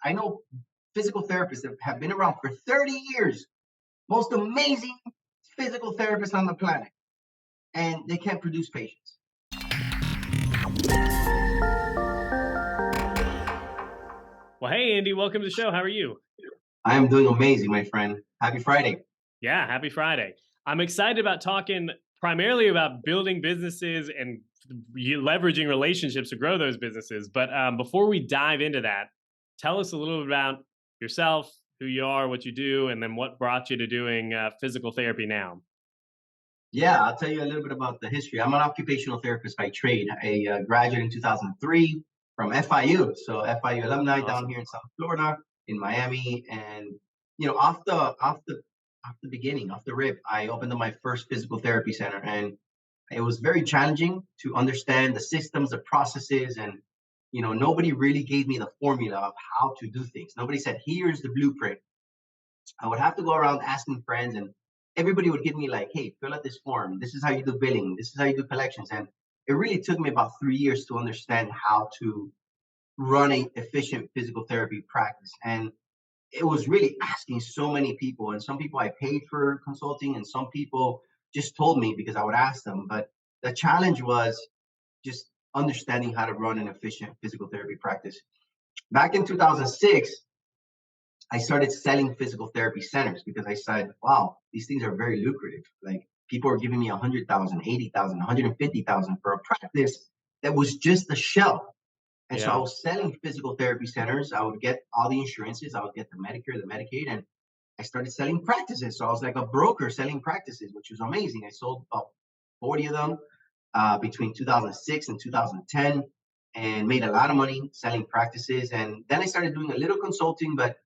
I know physical therapists that have been around for 30 years, most amazing physical therapists on the planet, and they can't produce patients. Well, hey, Andy, welcome to the show. How are you? I am doing amazing, my friend. Happy Friday. Yeah, happy Friday. I'm excited about talking primarily about building businesses and leveraging relationships to grow those businesses. But before we dive into that, tell us a little bit about yourself, who you are, what you do, and then what brought you to doing physical therapy now. Yeah, I'll tell you a little bit about the history. I'm an occupational therapist by trade. I graduated in 2003 from FIU, so FIU alumni down Awesome. here in South Florida, in Miami, and off the beginning, off the rip, I opened up my first physical therapy center, and it was very challenging to understand the systems, the processes, and nobody really gave me the formula of how to do things. Nobody said, "Here's the blueprint." I would have to go around asking friends, and everybody would give me like, "Hey, fill out this form. This is how you do billing. This is how you do collections." And it really took me about 3 years to understand how to run a efficient physical therapy practice. And it was really asking so many people. And some people I paid for consulting, and some people just told me because I would ask them. But the challenge was just understanding how to run an efficient physical therapy practice. Back in 2006, I started selling physical therapy centers because I said, wow, these things are very lucrative. Like people are giving me 100,000, 80,000, 150,000 for a practice that was just a shell. And so I Yeah. was selling physical therapy centers. I would get all the insurances. I would get the Medicare, the Medicaid, and I started selling practices. So I was like a broker selling practices, which was amazing. I sold about 40 of them between 2006 and 2010 and made a lot of money selling practices. And then I started doing a little consulting, but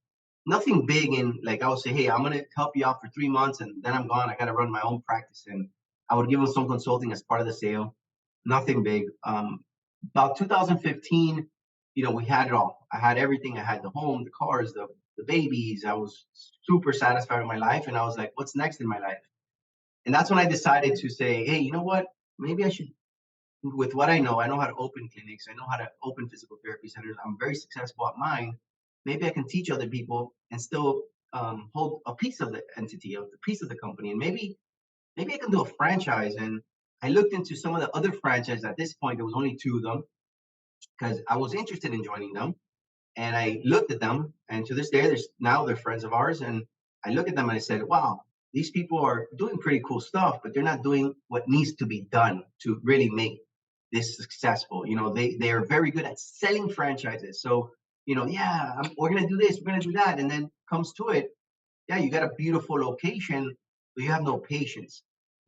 nothing big. And like I would say, hey, I'm going to help you out for 3 months and then I'm gone. I got to run my own practice. And I would give them some consulting as part of the sale. Nothing big. About 2015, we had it all. I had everything. I had the home, the cars, the babies. I was super satisfied with my life. And I was like, what's next in my life? And that's when I decided to say, hey, you know what? Maybe I should, with what I know how to open clinics. I know how to open physical therapy centers. I'm very successful at mine. Maybe I can teach other people and still hold a piece of the entity, of the piece of the company. And maybe I can do a franchise. And I looked into some of the other franchises. At this point, there was only two of them because I was interested in joining them. And I looked at them, and to this day, they're friends of ours. And I look at them and I said, wow, these people are doing pretty cool stuff, but they're not doing what needs to be done to really make this successful. They are very good at selling franchises. So, yeah, we're gonna do this, we're gonna do that, and then comes to it, yeah, you got a beautiful location, but you have no patience.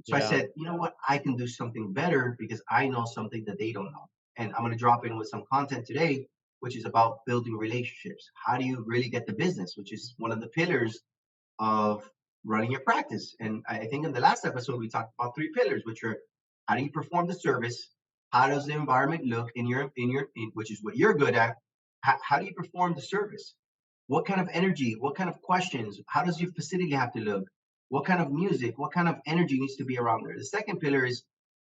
So I Yeah. said, you know what, I can do something better because I know something that they don't know. And I'm gonna drop in with some content today, which is about building relationships. How do you really get the business, which is one of the pillars of running your practice. And I think in the last episode, we talked about three pillars, which are how do you perform the service? How does the environment look which is what you're good at? How do you perform the service? What kind of energy? What kind of questions? How does your facility have to look? What kind of music? What kind of energy needs to be around there? The second pillar is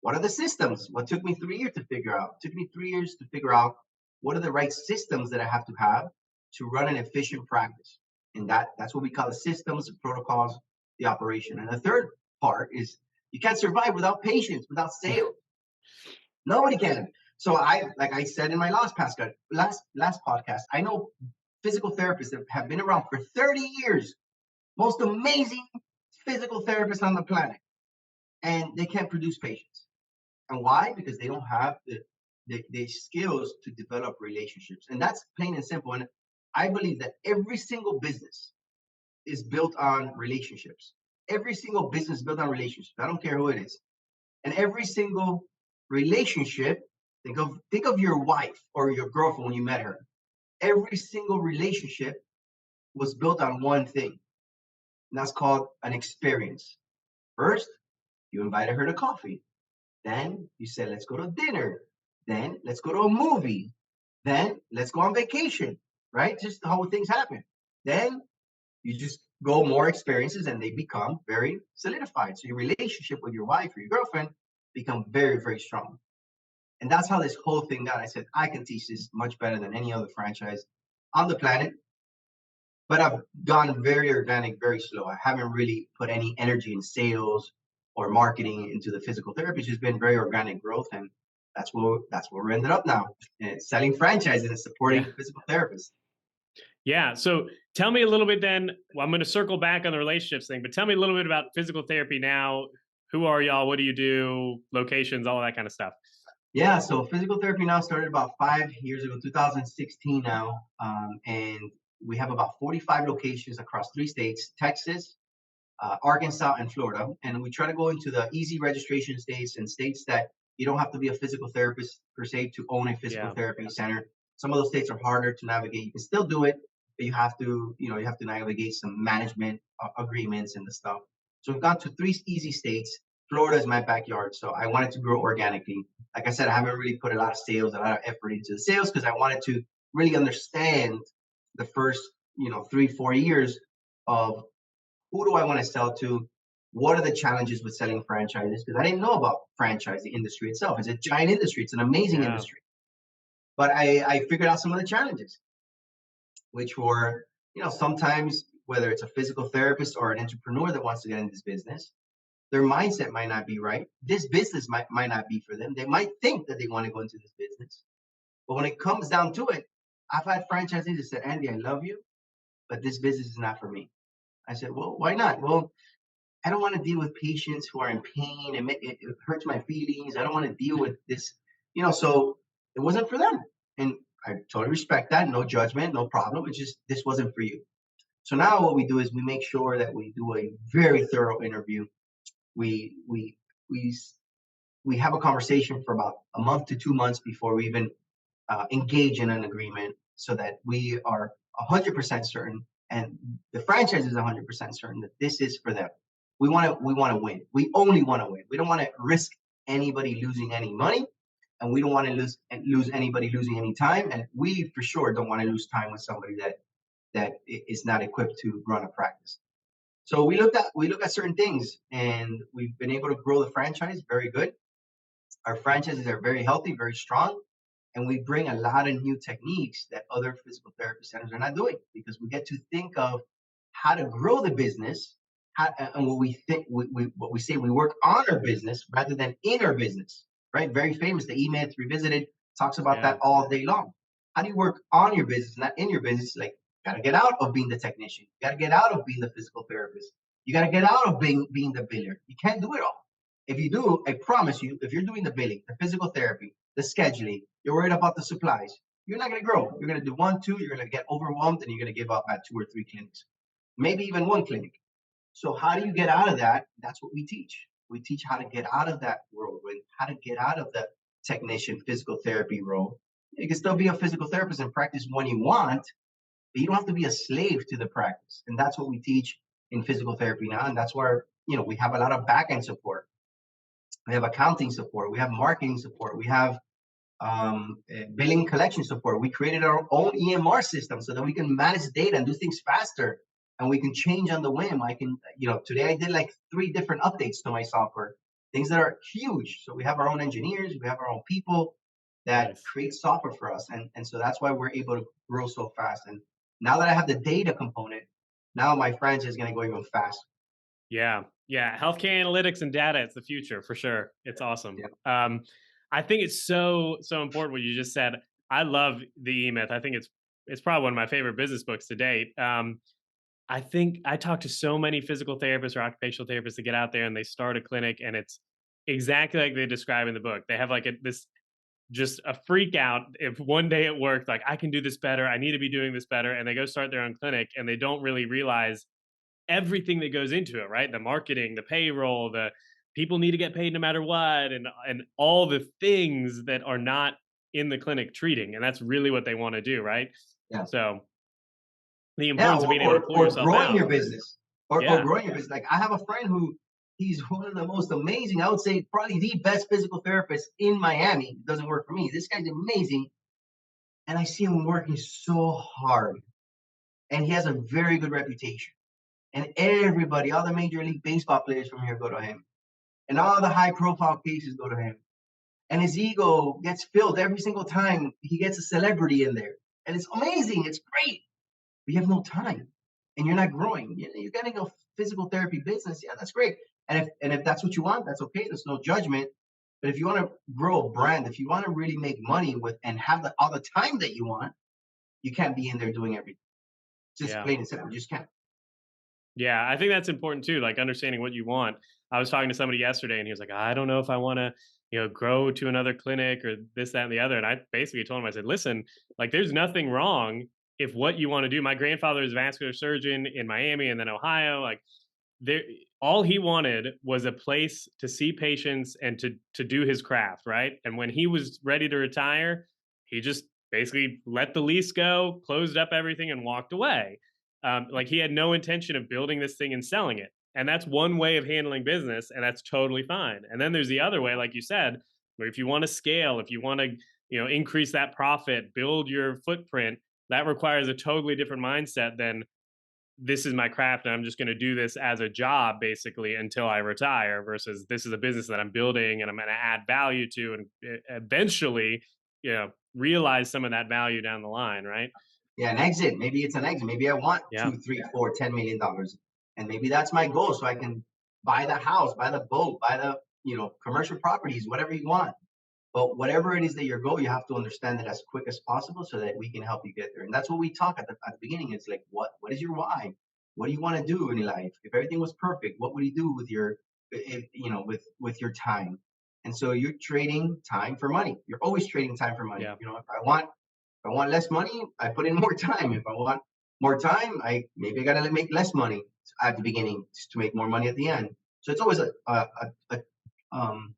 what are the systems? What took me 3 years to figure out? It took me 3 years to figure out what are the right systems that I have to run an efficient practice. And that's what we call the systems, the protocols, the operation. And the third part is you can't survive without patience, without sales. Nobody can. So like I said in my last podcast, I know physical therapists that have been around for 30 years, most amazing physical therapists on the planet, and they can't produce patients. And why? Because they don't have the skills to develop relationships. And that's plain and simple. And I believe that every single business is built on relationships. Every single business is built on relationships. I don't care who it is. And every single relationship, think of your wife or your girlfriend when you met her. Every single relationship was built on one thing, and that's called an experience. First, you invited her to coffee. Then you said, let's go to dinner. Then let's go to a movie. Then let's go on vacation, right? Just how things happen. Then you just go more experiences and they become very solidified. So your relationship with your wife or your girlfriend become very, very strong. And that's how this whole thing got. I said, I can teach this much better than any other franchise. on the planet, but I've gone very organic, very slow. I haven't really put any energy in sales or marketing into the physical therapy. It's just been very organic growth, and that's where we ended up now, selling franchises and Yeah. supporting physical therapists. Yeah. So tell me a little bit then. Well, I'm going to circle back on the relationships thing, but tell me a little bit about physical therapy now. Who are y'all? What do you do? Locations, all that kind of stuff. Yeah, so physical therapy now started about 5 years ago, 2016 now, and we have about 45 locations across 3 states: Texas, Arkansas, and Florida. And we try to go into the easy registration states and states that you don't have to be a physical therapist per se to own a physical Yeah. therapy center. Some of those states are harder to navigate. You can still do it, but you have to navigate some management agreements and the stuff. So we've gone to 3 easy states. Florida is my backyard, so I wanted to grow organically. Like I said, I haven't really put a lot of sales, a lot of effort into the sales because I wanted to really understand the first, 3, 4 years of who do I want to sell to? What are the challenges with selling franchises? Because I didn't know about franchise, the industry itself. It's a giant industry. It's an amazing Yeah. industry. But I figured out some of the challenges, which were, sometimes whether it's a physical therapist or an entrepreneur that wants to get in this business, their mindset might not be right. This business might not be for them. They might think that they want to go into this business. But when it comes down to it, I've had franchisees that said, Andy, I love you, but this business is not for me. I said, well, why not? Well, I don't want to deal with patients who are in pain and it hurts my feelings. I don't want to deal with this, so it wasn't for them. And I totally respect that. No judgment, no problem. It's just, this wasn't for you. So now what we do is we make sure that we do a very thorough interview. We, we, we, we have a conversation for about a month to 2 months before we even engage in an agreement so that we are 100% certain and the franchise is 100% certain that this is for them. We want to win. We only want to win. We don't want to risk anybody losing any money, and we don't want to lose anybody losing any time, and we for sure don't want to lose time with somebody that is not equipped to run a practice. So we look at certain things, and we've been able to grow the franchise very good. Our franchises are very healthy, very strong, and we bring a lot of new techniques that other physical therapy centers are not doing because we get to think of how to grow the business, and what we think what we say we work on our business rather than in our business, right? Very famous. The E-Myth Revisited talks about Yeah. that all day long. How do you work on your business, not in your business? Like, got to get out of being the technician. You got to get out of being the physical therapist. You got to get out of being the biller. You can't do it all. If you do, I promise you, if you're doing the billing, the physical therapy, the scheduling, you're worried about the supplies, you're not going to grow. You're going to do one, two, you're going to get overwhelmed, and you're going to give up at 2 or 3 clinics, maybe even one clinic. So how do you get out of that? That's what we teach. We teach how to get out of that whirlwind, how to get out of the technician physical therapy role. You can still be a physical therapist and practice when you want, but you don't have to be a slave to the practice. And that's what we teach in physical therapy now. And that's where, we have a lot of back end support. We have accounting support. We have marketing support. We have billing collection support. We created our own EMR system so that we can manage data and do things faster, and we can change on the whim. I can, today I did like 3 different updates to my software, things that are huge. So we have our own engineers, we have our own people that Nice. create software for us. And so that's why we're able to grow so fast. And now that I have the data component, now my franchise is going to go even faster. Yeah. Yeah. Healthcare analytics and data, it's the future for sure. It's awesome. Yeah. I think it's so important what you just said. I love the E-Myth. I think it's probably one of my favorite business books to date. I think I talk to so many physical therapists or occupational therapists that get out there and they start a clinic, and it's exactly like they describe in the book. They have like this just a freak out if one day at work, like, I can do this better. I need to be doing this better. And they go start their own clinic and they don't really realize everything that goes into it, right? The marketing, the payroll, the people need to get paid no matter what, and all the things that are not in the clinic treating. And that's really what they want to do, right? Yeah. So the Yeah, importance of or, being able to or, pull or yourself growing out. your business, or Yeah. growing your business. Like, I have a friend who he's one of the most amazing, I would say probably the best physical therapist in Miami. It doesn't work for me. This guy's amazing. And I see him working so hard. And he has a very good reputation. And everybody, all the Major League Baseball players from here go to him. And all the high profile cases go to him. And his ego gets filled every single time he gets a celebrity in there. and it's amazing. It's great. But you have no time, and you're not growing. You're getting a physical therapy business. Yeah, that's great. And if that's what you want, that's okay. There's no judgment. But if you want to grow a brand, if you want to really make money with and have all the time that you want, you can't be in there doing everything. Just Yeah. plain and simple. You just can't. Yeah, I think that's important too, like understanding what you want. I was talking to somebody yesterday and he was like, I don't know if I want to, grow to another clinic or this, that, and the other. And I basically told him, I said, listen, like there's nothing wrong if what you want to do. My grandfather is a vascular surgeon in Miami and then Ohio. Like there, all he wanted was a place to see patients and to do his craft, right? And when he was ready to retire, he just basically let the lease go, closed up everything, and walked away. Like he had no intention of building this thing and selling it. And that's one way of handling business, and that's totally fine. And then there's the other way, like you said, where if you want to scale, if you want to, increase that profit, build your footprint, that requires a totally different mindset than this is my craft and I'm just going to do this as a job basically until I retire versus this is a business that I'm building and I'm going to add value to and eventually, realize some of that value down the line, right? Yeah, an exit. Maybe it's an exit. Maybe I want Yeah. 2, 3, 4, $10 million, and maybe that's my goal, so I can buy the house, buy the boat, buy the commercial properties, whatever you want. But whatever it is that your goal, you have to understand it as quick as possible so that we can help you get there. And that's what we talk at the beginning. It's like, what is your why? What do you want to do in your life? If everything was perfect, what would you do with your time? And so you're trading time for money. You're always trading time for money. Yeah. If I want less money, I put in more time. If I want more time, I gotta make less money at the beginning just to make more money at the end. So it's always a um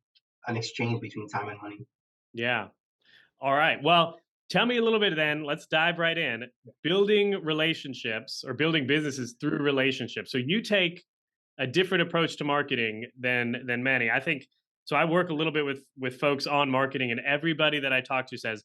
an exchange between time and money. Yeah. All right. Well, tell me a little bit then. Let's dive right in. Building relationships or building businesses through relationships. So you take a different approach to marketing than many. I think so. I work a little bit with folks on marketing, and everybody that I talk to says,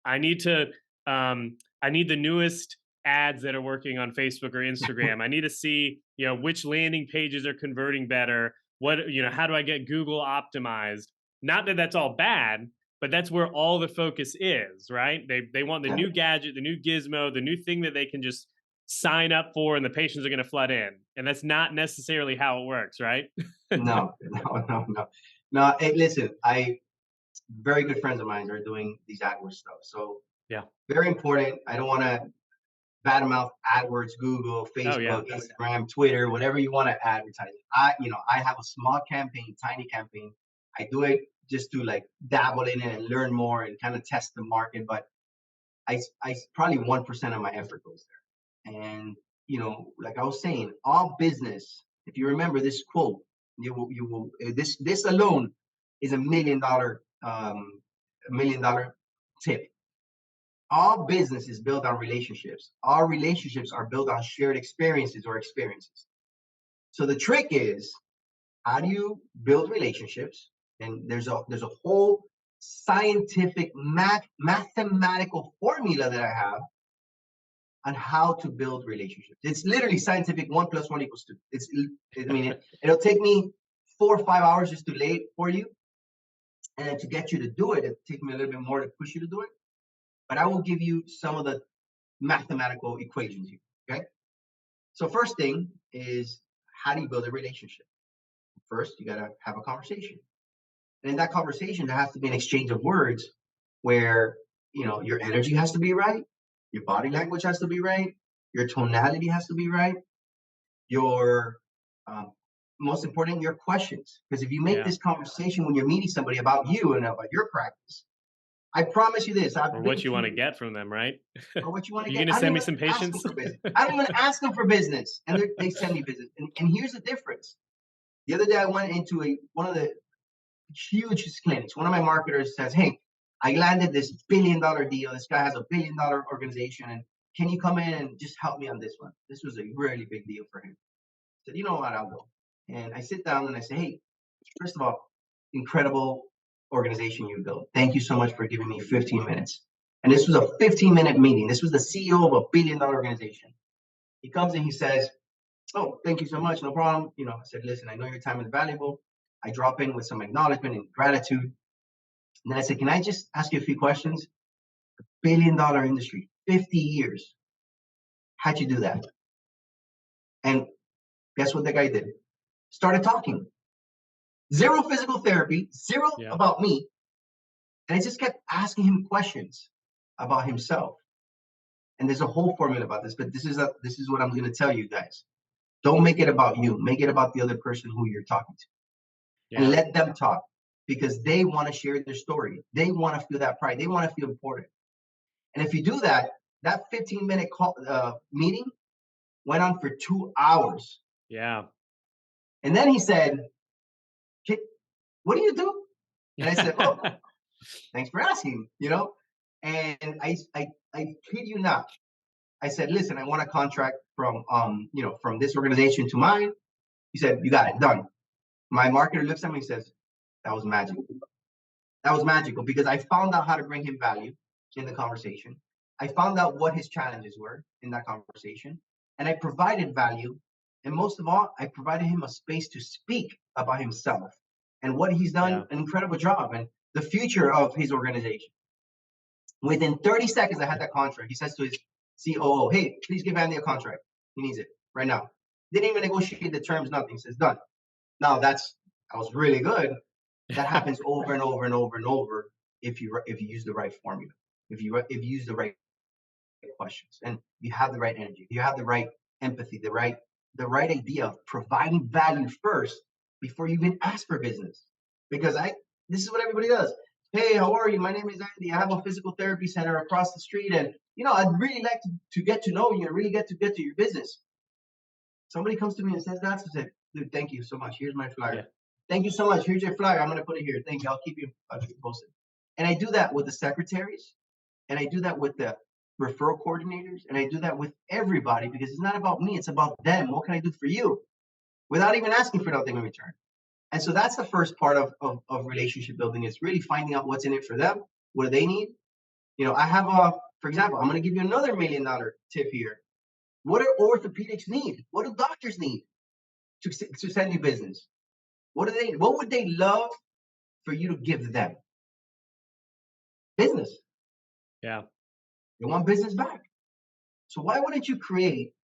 I need to I need the newest ads that are working on Facebook or Instagram. I need to see, which landing pages are converting better. How do I get Google optimized? Not that that's all bad, but that's where all the focus is, right? They want the Yeah. new gadget, the new gizmo, the new thing that they can just sign up for and the patients are going to flood in. And that's not necessarily how it works, right? No, no, no, no. No, hey, listen, I very good friends of mine are doing these AdWords stuff. So Yeah. very important. I don't want to badmouth AdWords, Google, Oh yeah. Facebook, Instagram, Twitter, whatever you want to advertise. I have a small campaign, tiny campaign. I do it just to like dabble in it and learn more and kind of test the market. But I probably 1% of my effort goes there. And like I was saying, all business. If you remember this quote, this alone is $1 million tip. All business is built on relationships. All relationships are built on shared experiences or experiences. So the trick is, how do you build relationships? And there's a whole scientific mathematical formula that I have on how to build relationships. It's literally scientific. 1 + 1 = 2. It'll take me 4 or 5 hours just to lay it for you, and to get you to do it, it'll take me a little bit more to push you to do it. But I will give you some of the mathematical equations here. Okay. So first thing is, how do you build a relationship? First, you gotta have a conversation. And in that conversation, there has to be an exchange of words where your energy has to be right, your body language has to be right, your tonality has to be right, your most important, your questions. Because if you make Yeah. this conversation when you're meeting somebody about you and about your practice, I promise you this, Or I've been what you to want to get from them, right? or what you want to You get. gonna I don't send me even some ask them patients? for business. I don't even ask them for business, and they send me business. And here's the difference. The other day, I went into one of the hugest clinics. One of my marketers says, "Hey, I landed this $1 billion deal. This guy has a $1 billion organization, and can you come in and just help me on this one?" This was a really big deal for him. I said, "You know what? I'll go." And I sit down and I say, "Hey, first of all, incredible organization you built. Thank you so much for giving me 15 minutes." And this was a 15-minute meeting. This was the CEO of a $1 billion organization. He comes and he says, "Oh, thank you so much. No problem." I said, "Listen, I know your time is valuable." I drop in with some acknowledgement and gratitude. And then I said, "Can I just ask you a few questions?" $1 billion industry, 50 years. How'd you do that? And guess what the guy did? Started talking. Zero physical therapy, zero Yeah. about me. And I just kept asking him questions about himself. And there's a whole formula about this, but this is what I'm going to tell you guys. Don't make it about you. Make it about the other person who you're talking to, and Yeah. let them talk because they want to share their story. They want to feel that pride. They want to feel important. And if you do that, that 15-minute meeting went on for 2 hours. Yeah. And then he said, "What do you do?" And I said, "Oh, thanks for asking." And I kid you not. I said, "Listen, I want a contract from this organization to mine." He said, "You got it, done." My marketer looks at me and says, "That was magical. That was magical because I found out how to bring him value in the conversation. I found out what his challenges were in that conversation, and I provided value. And most of all, I provided him a space to speak about himself and what he's done Yeah. an incredible job and the future of his organization." Within 30 seconds, I had that contract. He says to his COO, "Hey, please give Andy a contract. He needs it right now." Didn't even negotiate the terms, nothing. He says, "Done." Now that was really good. That happens over and over and over and over if you use the right formula, if you use the right questions, and you have the right energy, you have the right empathy, the right idea of providing value first before you even ask for business. Because this is what everybody does. "Hey, how are you? My name is Andy. I have a physical therapy center across the street, and I'd really like to get to know you and really get to your business." Somebody comes to me and says that, I say, "Dude, thank you so much. Here's my Yeah. flyer. Thank you so much. Here's your flyer. I'm gonna put it here. Thank you. I'll keep you posted." And I do that with the secretaries, and I do that with the referral coordinators, and I do that with everybody because it's not about me, it's about them. What can I do for you? Without even asking for nothing in return. And so that's the first part of relationship building, is really finding out what's in it for them. What do they need? For example, I'm gonna give you another $1 million tip here. What do orthopedics need? What do doctors need to send you business? What would they love for you to give them? Business. Yeah. They want business back. So why wouldn't you create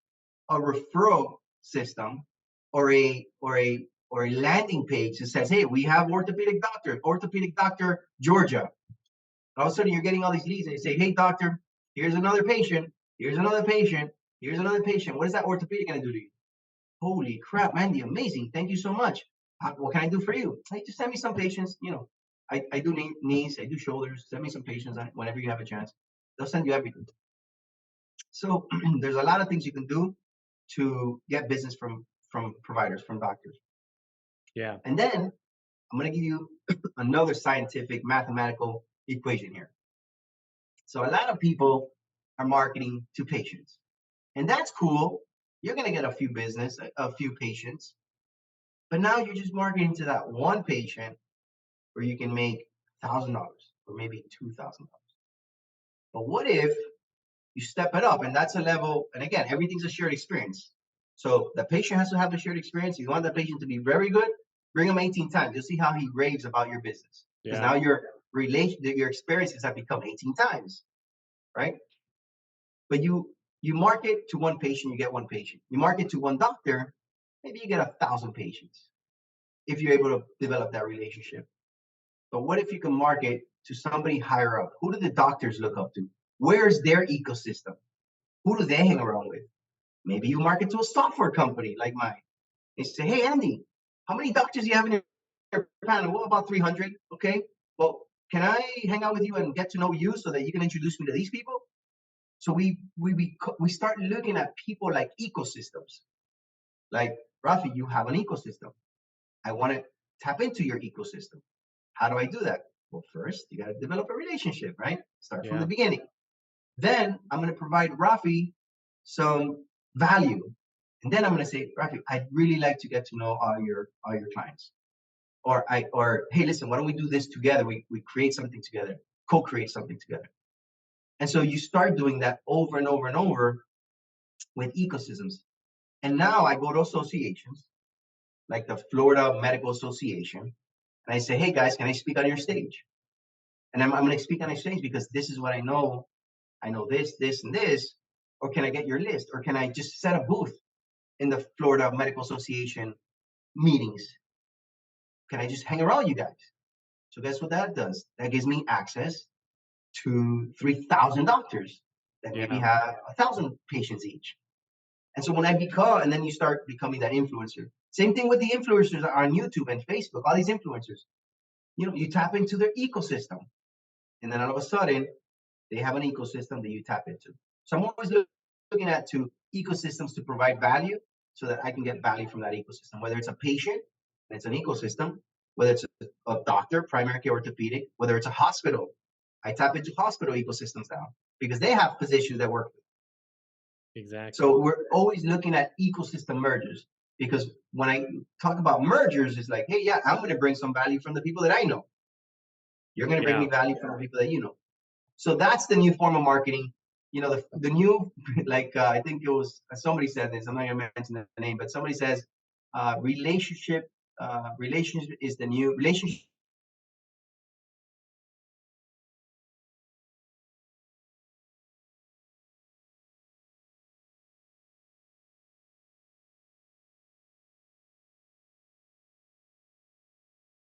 a referral system or a landing page that says, "Hey, we have orthopedic doctor Georgia." All of a sudden you're getting all these leads and you say, "Hey doctor, here's another patient, here's another patient, here's another patient. What is that orthopedic gonna do to you?" "Holy crap, Mandy, amazing. Thank you so much. What can I do for you?" "Hey, just send me some patients. I do knees, I do shoulders. Send me some patients whenever you have a chance." They'll send you everything. So there's a lot of things you can do to get business from providers, from doctors. Yeah. And then I'm going to give you another scientific mathematical equation here. So a lot of people are marketing to patients, and that's cool. You're going to get a few patients, but now you're just marketing to that one patient where you can make $1,000 or maybe $2,000. But what if you step it up? And that's a level, and again, everything's a shared experience. So the patient has to have the shared experience. You want the patient to be very good, bring him 18 times. You'll see how he raves about your business. Because Yeah. now your experiences have become 18 times, right? But you market to one patient, you get one patient. You market to one doctor, maybe you get 1,000 patients if you're able to develop that relationship. But what if you can market to somebody higher up? Who do the doctors look up to? Where's their ecosystem? Who do they hang around with? Maybe you market to a software company like mine. They say, "Hey, Andy, how many doctors do you have in your panel?" "Well, about 300. Okay. Well, can I hang out with you and get to know you so that you can introduce me to these people?" So we start looking at people like ecosystems. Like, "Rafi, you have an ecosystem. I want to tap into your ecosystem. How do I do that?" Well, first, you got to develop a relationship, right? Start from the Yeah. beginning. Then I'm going to provide Rafi some value. And then I'm going to say, "Rafi, I'd really like to get to know all your clients." Or "Hey, listen, why don't we do this together? We create something together, co-create something together." And so you start doing that over and over and over with ecosystems. And now I go to associations like the Florida Medical Association, and I say, "Hey guys, can I speak on your stage?" And I'm going to speak on your stage because this is what I know I know this, this, and this, or can I get your list? Or can I just set a booth in the Florida Medical Association meetings? Can I just hang around you guys? So guess what that does? That gives me access to 3,000 doctors that maybe Yeah. have 1,000 patients each. And so when I become, and then you start becoming that influencer. Same thing with the influencers on YouTube and Facebook, all these influencers. You tap into their ecosystem. And then all of a sudden, they have an ecosystem that you tap into. So I'm always looking at to ecosystems to provide value so that I can get value from that ecosystem, whether it's a patient, and it's an ecosystem, whether it's a doctor, primary care orthopedic, whether it's a hospital. I tap into hospital ecosystems now because they have physicians that work. Exactly. So we're always looking at ecosystem mergers because when I talk about mergers, it's like, hey, yeah, I'm going to bring some value from the people that I know. You're going to bring Yeah. me value from the people that you know. So that's the new form of marketing. The new, like I think it was somebody said this. I'm not going to mention the name, but somebody says relationship is the new relationship.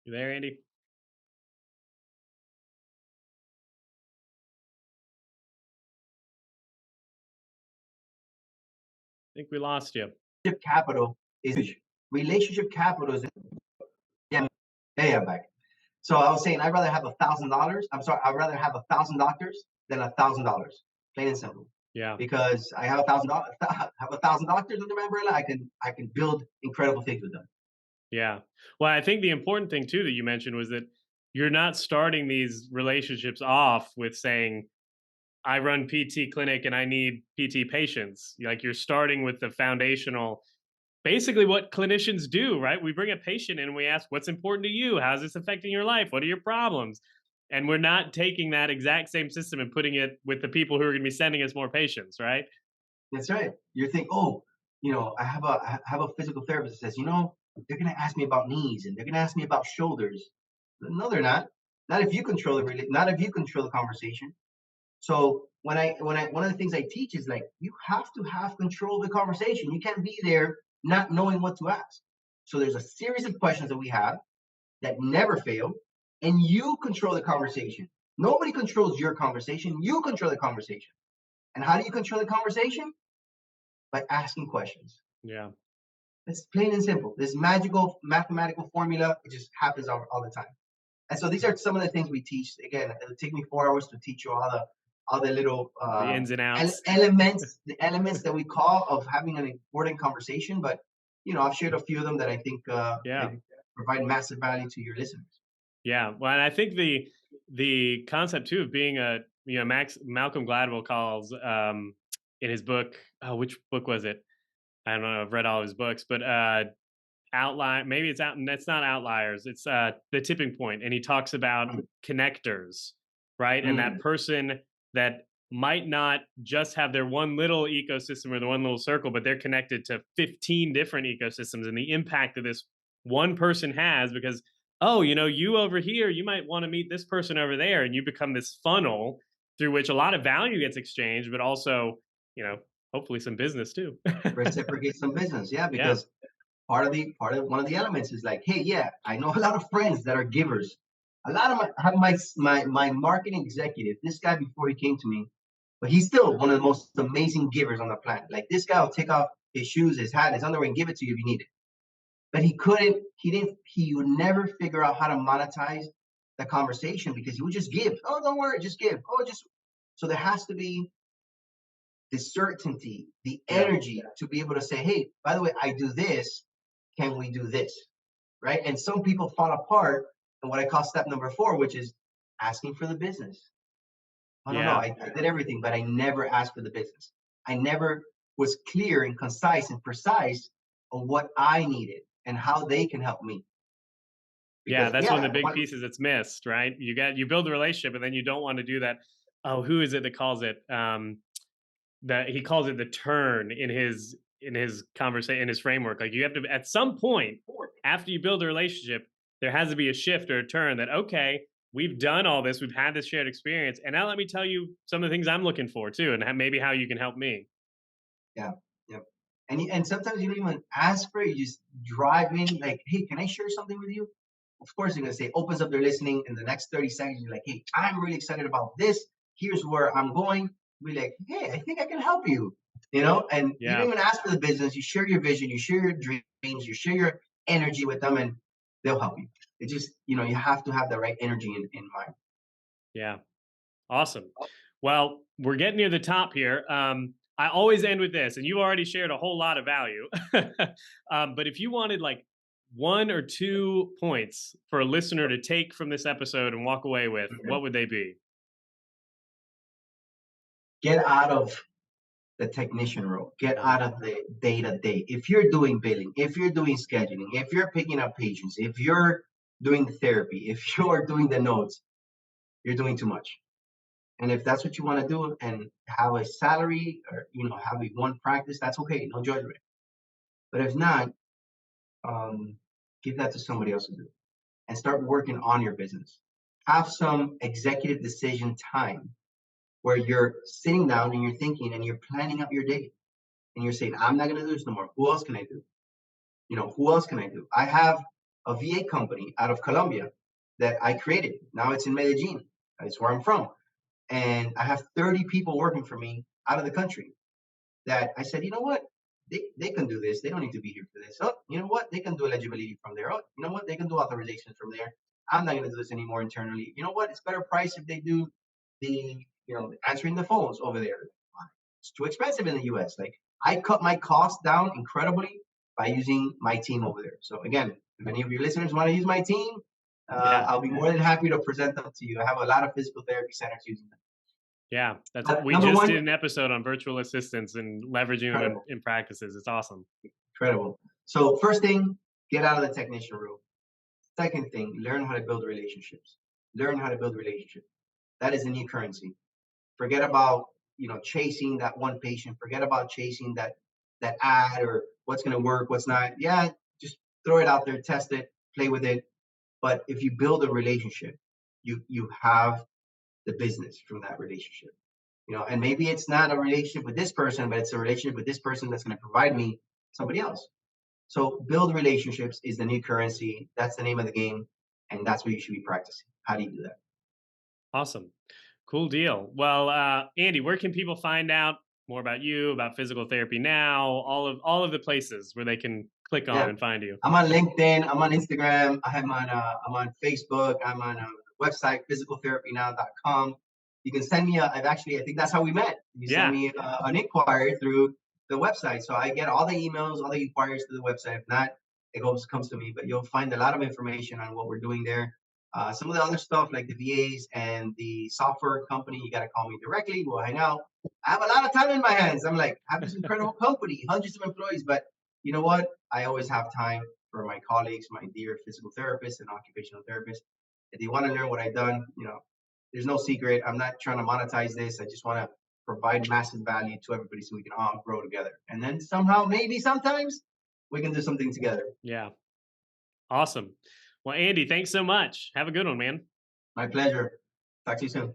You there, Andy? I think we lost you. Capital is huge. Relationship capital is, yeah. Hey, I'm back. So I was saying I'd rather have $1,000. I'm sorry, I'd rather have 1,000 doctors than $1,000. Plain and simple. Yeah. Because I have $1,000, have 1,000 doctors under my umbrella, I can build incredible things with them. Yeah. Well, I think the important thing too that you mentioned was that you're not starting these relationships off with saying, I run PT clinic and I need PT patients. Like you're starting with the foundational, basically what clinicians do, right? We bring a patient in and we ask, what's important to you? How's this affecting your life? What are your problems? And we're not taking that exact same system and putting it with the people who are going to be sending us more patients, right? That's right. You think, oh, I have a physical therapist that says, they're gonna ask me about knees and they're gonna ask me about shoulders. No, they're not. Not if you control not if you control the conversation. So one of the things I teach is like you have to have control of the conversation. You can't be there not knowing what to ask. So there's a series of questions that we have that never fail, and you control the conversation. Nobody controls your conversation. You control the conversation. And how do you control the conversation? By asking questions. Yeah. It's plain and simple. This magical mathematical formula, it just happens all the time. And so these are some of the things we teach. Again, it'll take me 4 hours to teach you all the little The ins and outs. elements, the elements that we call of having an important conversation. But I've shared a few of them that I think Yeah. provide massive value to your listeners. Yeah. Well, and I think the concept too of being Malcolm Gladwell calls in his book, oh, which book was it? I don't know. I've read all his books, but outline, maybe it's out. That's not outliers. It's the tipping point, and he talks about connectors, right? And that Mm. person that might not just have their one little ecosystem or the one little circle, but they're connected to 15 different ecosystems, and the impact that this one person has because, oh, you over here, you might want to meet this person over there, and you become this funnel through which a lot of value gets exchanged, but also, hopefully some business too. Reciprocate some business, yeah, Yeah. because part of one of the elements is like, hey, yeah, I know a lot of friends that are givers. A lot of my marketing executive, this guy before he came to me, but he's still one of the most amazing givers on the planet. Like this guy will take off his shoes, his hat, his underwear, and give it to you if you need it. But he would never figure out how to monetize the conversation because he would just give. Oh, don't worry, just give. Oh, just so there has to be the certainty, the Yeah. energy to be able to say, hey, by the way, I do this. Can we do this? Right. And some people fall apart in what I call step number 4, which is asking for the business. I don't know. Yeah. I did everything, but I never asked for the business. I never was clear and concise and precise on what I needed and how they can help me. Yeah, Because that's one of yeah, the big pieces that's missed, right? You build a relationship and then you don't want to do that. Oh, who is it that calls it? That he calls it the turn in his conversation in his framework. Like you have to at some point after you build a relationship, there has to be a shift or a turn that okay, we've done all this, we've had this shared experience, and now let me tell you some of the things I'm looking for too, and maybe how you can help me. Yeah. Yep. And sometimes you don't even ask for it. You just drive in like, hey, can I share something with you? Of course, they're gonna say, opens up their listening in the next 30 seconds. You're like, hey, I'm really excited about this. Here's where I'm going. Be like, hey, I think I can help you. And you don't Yeah, even ask for the business. You share your vision, you share your dreams, you share your energy with them, and they'll help you. It just, you have to have the right energy in mind. yeah, awesome. Well, we're getting near the top here. I always end with this, and you already shared a whole lot of value. But if you wanted like one or two points for a listener to take from this episode and walk away with, Okay. what would they be? Get out of the technician role. Get Uh, out of the day to day. If you're doing billing, if you're doing scheduling, if you're picking up patients, if you're doing the therapy, if you're doing the notes, you're doing too much. And if that's what you want to do and have a salary or have a one practice, that's okay, no judgment. But if not, um, give that to somebody else to do and start working on your business. Have some executive decision time where you're sitting down and you're thinking and you're planning out your day and you're saying, I'm not going to do this no more. Who else can I do? Who else can I do? I have a VA company out of Colombia that I created. Now it's in Medellin. That's where I'm from. And I have 30 people working for me out of the country that I said, you know what? They can do this. They don't need to be here for this. Oh, you know what? They can do eligibility from there. Oh, you know what? They can do authorizations from there. I'm not going to do this anymore internally. You know what? It's better price if they do answering the phones over there. It's too expensive in the US. Like I cut my costs down incredibly by using my team over there. So again, if any of your listeners want to use my team, yeah, I'll be more than happy to present them to you. I have a lot of physical therapy centers using them. yeah. That's But we number just one, did an episode on virtual assistants and leveraging them incredible, in practices. It's awesome. incredible. So first thing, get out of the technician room. Second thing, learn how to build relationships. Learn how to build relationships. That is the new currency. Forget about chasing that one patient. Forget about chasing that ad or what's going to work, what's not. Yeah, just throw it out there, test it, play with it. But if you build a relationship, you have the business from that relationship. And maybe it's not a relationship with this person, but it's a relationship with this person that's going to provide me somebody else. So build relationships is the new currency. That's the name of the game, and that's what you should be practicing. How do you do that? Awesome. Cool deal. Well, Andy, where can people find out more about you, about physical therapy now, all of the places where they can click on Yeah, and find you? I'm on LinkedIn. I'm on Instagram. I'm on Facebook. I'm on a website, physicaltherapynow.com. You can send me I think that's how we met. You send Yeah, me an inquiry through the website. So I get all the emails, all the inquiries through the website. If not, it comes to me. But you'll find a lot of information on what we're doing there. Some of the other stuff like the VAs and the software company, you got to call me directly. We'll hang out. I have a lot of time in my hands. I'm like, I have this incredible company, hundreds of employees, but you know what? I always have time for my colleagues, my dear physical therapists and occupational therapists. If they want to learn what I've done, there's no secret. I'm not trying to monetize this. I just want to provide massive value to everybody so we can all grow together. And then somehow, maybe sometimes, we can do something together. yeah. Awesome. Well, Andy, thanks so much. Have a good one, man. My pleasure. Talk to you soon.